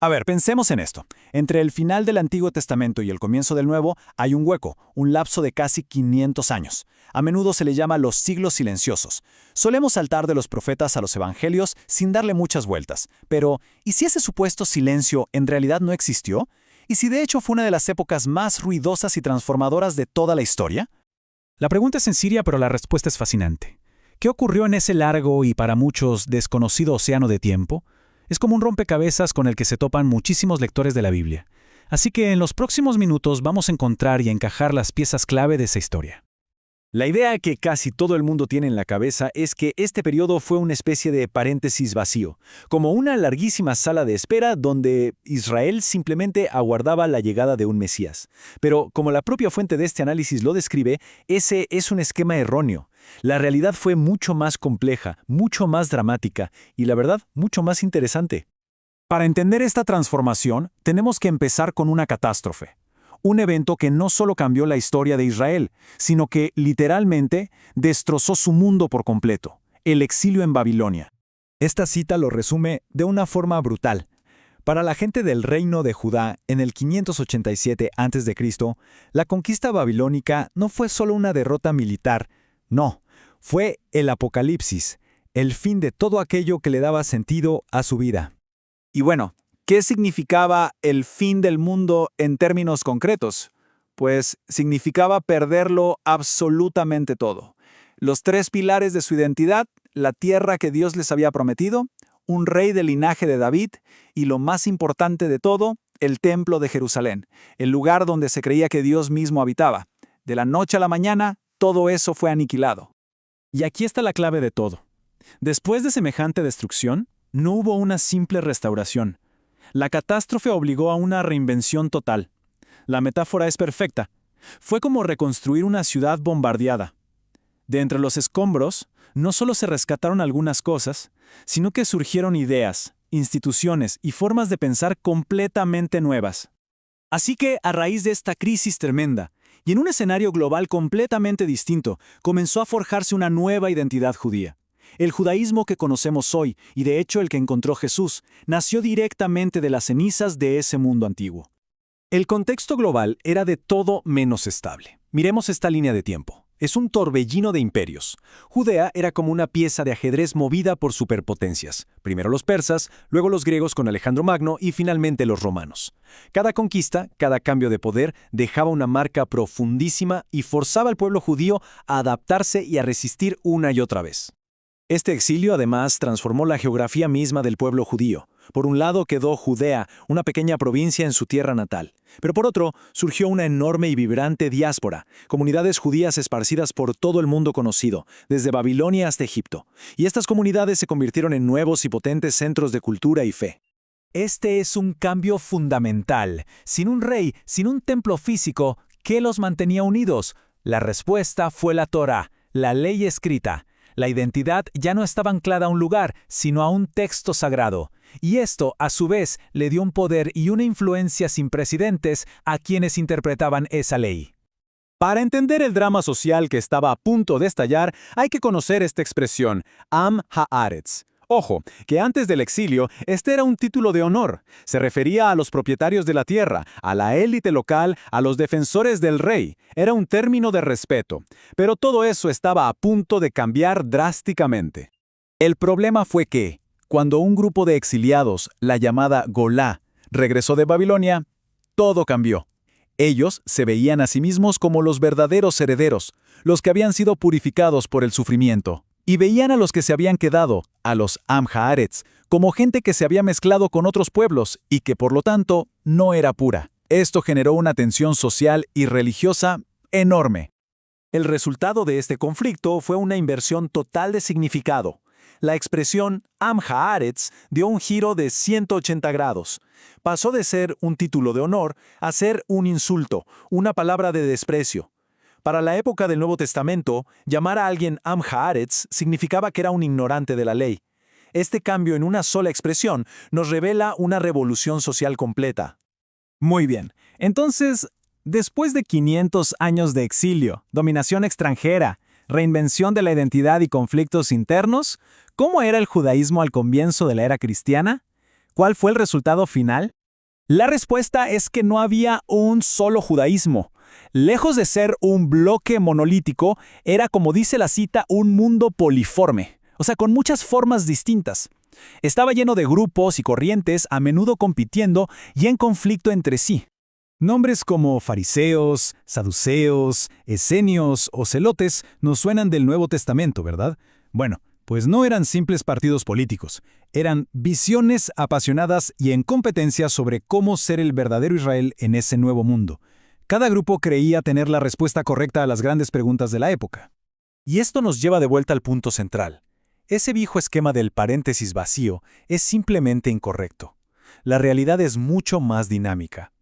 A ver, pensemos en esto. Entre el final del Antiguo Testamento y el comienzo del Nuevo hay un hueco, un lapso de casi 500 años. A menudo se le llama los siglos silenciosos. Solemos saltar de los profetas a los evangelios sin darle muchas vueltas. Pero, ¿y si ese supuesto silencio en realidad no existió? ¿Y si de hecho fue una de las épocas más ruidosas y transformadoras de toda la historia? La pregunta es sencilla, pero la respuesta es fascinante. ¿Qué ocurrió en ese largo y para muchos desconocido océano de tiempo? Es como un rompecabezas con el que se topan muchísimos lectores de la Biblia. Así que en los próximos minutos vamos a encontrar y a encajar las piezas clave de esa historia. La idea que casi todo el mundo tiene en la cabeza es que este periodo fue una especie de paréntesis vacío, como una larguísima sala de espera donde Israel simplemente aguardaba la llegada de un Mesías. Pero, como la propia fuente de este análisis lo describe, ese es un esquema erróneo. La realidad fue mucho más compleja, mucho más dramática y, la verdad, mucho más interesante. Para entender esta transformación, tenemos que empezar con una catástrofe. Un evento que no solo cambió la historia de Israel, sino que, literalmente, destrozó su mundo por completo: el exilio en Babilonia. Esta cita lo resume de una forma brutal. Para la gente del reino de Judá, en el 587 a.C., la conquista babilónica no fue solo una derrota militar, no, fue el apocalipsis, el fin de todo aquello que le daba sentido a su vida. Y bueno, ¿qué significaba el fin del mundo en términos concretos? Pues significaba perderlo absolutamente todo. Los tres pilares de su identidad: la tierra que Dios les había prometido, un rey del linaje de David y, lo más importante de todo, el templo de Jerusalén, el lugar donde se creía que Dios mismo habitaba. De la noche a la mañana, todo eso fue aniquilado. Y aquí está la clave de todo. Después de semejante destrucción, no hubo una simple restauración. La catástrofe obligó a una reinvención total. La metáfora es perfecta. Fue como reconstruir una ciudad bombardeada. De entre los escombros, no solo se rescataron algunas cosas, sino que surgieron ideas, instituciones y formas de pensar completamente nuevas. Así que, a raíz de esta crisis tremenda, y en un escenario global completamente distinto, comenzó a forjarse una nueva identidad judía. El judaísmo que conocemos hoy, y de hecho el que encontró Jesús, nació directamente de las cenizas de ese mundo antiguo. El contexto global era de todo menos estable. Miremos esta línea de tiempo. Es un torbellino de imperios. Judea era como una pieza de ajedrez movida por superpotencias. Primero los persas, luego los griegos con Alejandro Magno y finalmente los romanos. Cada conquista, cada cambio de poder dejaba una marca profundísima y forzaba al pueblo judío a adaptarse y a resistir una y otra vez. Este exilio además transformó la geografía misma del pueblo judío. Por un lado quedó Judea, una pequeña provincia en su tierra natal. Pero por otro, surgió una enorme y vibrante diáspora, comunidades judías esparcidas por todo el mundo conocido, desde Babilonia hasta Egipto. Y estas comunidades se convirtieron en nuevos y potentes centros de cultura y fe. Este es un cambio fundamental. Sin un rey, sin un templo físico, ¿qué los mantenía unidos? La respuesta fue la Torá, la ley escrita. La identidad ya no estaba anclada a un lugar, sino a un texto sagrado. Y esto, a su vez, le dio un poder y una influencia sin precedentes a quienes interpretaban esa ley. Para entender el drama social que estaba a punto de estallar, hay que conocer esta expresión, Am Haaretz. Ojo, que antes del exilio, este era un título de honor. Se refería a los propietarios de la tierra, a la élite local, a los defensores del rey. Era un término de respeto. Pero todo eso estaba a punto de cambiar drásticamente. El problema fue que, cuando un grupo de exiliados, la llamada Golá, regresó de Babilonia, todo cambió. Ellos se veían a sí mismos como los verdaderos herederos, los que habían sido purificados por el sufrimiento. Y veían a los que se habían quedado, a los Am Haaretz, como gente que se había mezclado con otros pueblos y que por lo tanto no era pura. Esto generó una tensión social y religiosa enorme. El resultado de este conflicto fue una inversión total de significado. La expresión Am Haaretz dio un giro de 180 grados. Pasó de ser un título de honor a ser un insulto, una palabra de desprecio. Para la época del Nuevo Testamento, llamar a alguien Am Haaretz significaba que era un ignorante de la ley. Este cambio en una sola expresión nos revela una revolución social completa. Muy bien, entonces, después de 500 años de exilio, dominación extranjera, reinvención de la identidad y conflictos internos, ¿cómo era el judaísmo al comienzo de la era cristiana? ¿Cuál fue el resultado final? La respuesta es que no había un solo judaísmo. Lejos de ser un bloque monolítico, era, como dice la cita, un mundo poliforme, o sea, con muchas formas distintas. Estaba lleno de grupos y corrientes, a menudo compitiendo y en conflicto entre sí. Nombres como fariseos, saduceos, esenios o celotes nos suenan del Nuevo Testamento, ¿verdad? Bueno, pues no eran simples partidos políticos, eran visiones apasionadas y en competencia sobre cómo ser el verdadero Israel en ese nuevo mundo. Cada grupo creía tener la respuesta correcta a las grandes preguntas de la época. Y esto nos lleva de vuelta al punto central. Ese viejo esquema del paréntesis vacío es simplemente incorrecto. La realidad es mucho más dinámica.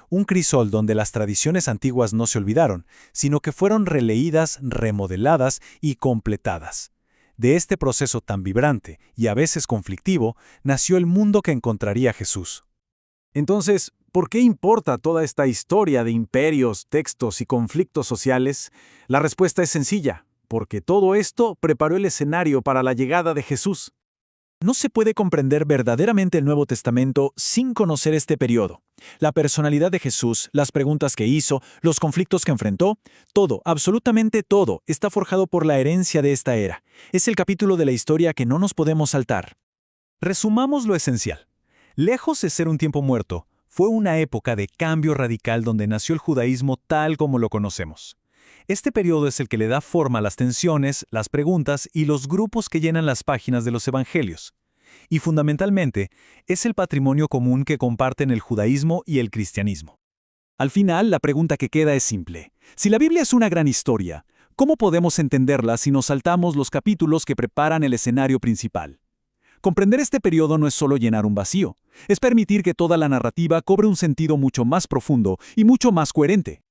Un crisol donde las tradiciones antiguas no se olvidaron, sino que fueron releídas, remodeladas y completadas. De este proceso tan vibrante y a veces conflictivo, nació el mundo que encontraría Jesús. Entonces, ¿por qué importa toda esta historia de imperios, textos y conflictos sociales? La respuesta es sencilla, porque todo esto preparó el escenario para la llegada de Jesús. No se puede comprender verdaderamente el Nuevo Testamento sin conocer este periodo. La personalidad de Jesús, las preguntas que hizo, los conflictos que enfrentó, todo, absolutamente todo, está forjado por la herencia de esta era. Es el capítulo de la historia que no nos podemos saltar. Resumamos lo esencial. Lejos de ser un tiempo muerto, fue una época de cambio radical donde nació el judaísmo tal como lo conocemos. Este periodo es el que le da forma a las tensiones, las preguntas y los grupos que llenan las páginas de los evangelios. Y fundamentalmente, es el patrimonio común que comparten el judaísmo y el cristianismo. Al final, la pregunta que queda es simple. Si la Biblia es una gran historia, ¿cómo podemos entenderla si nos saltamos los capítulos que preparan el escenario principal? Comprender este periodo no es solo llenar un vacío, es permitir que toda la narrativa cobre un sentido mucho más profundo y mucho más coherente.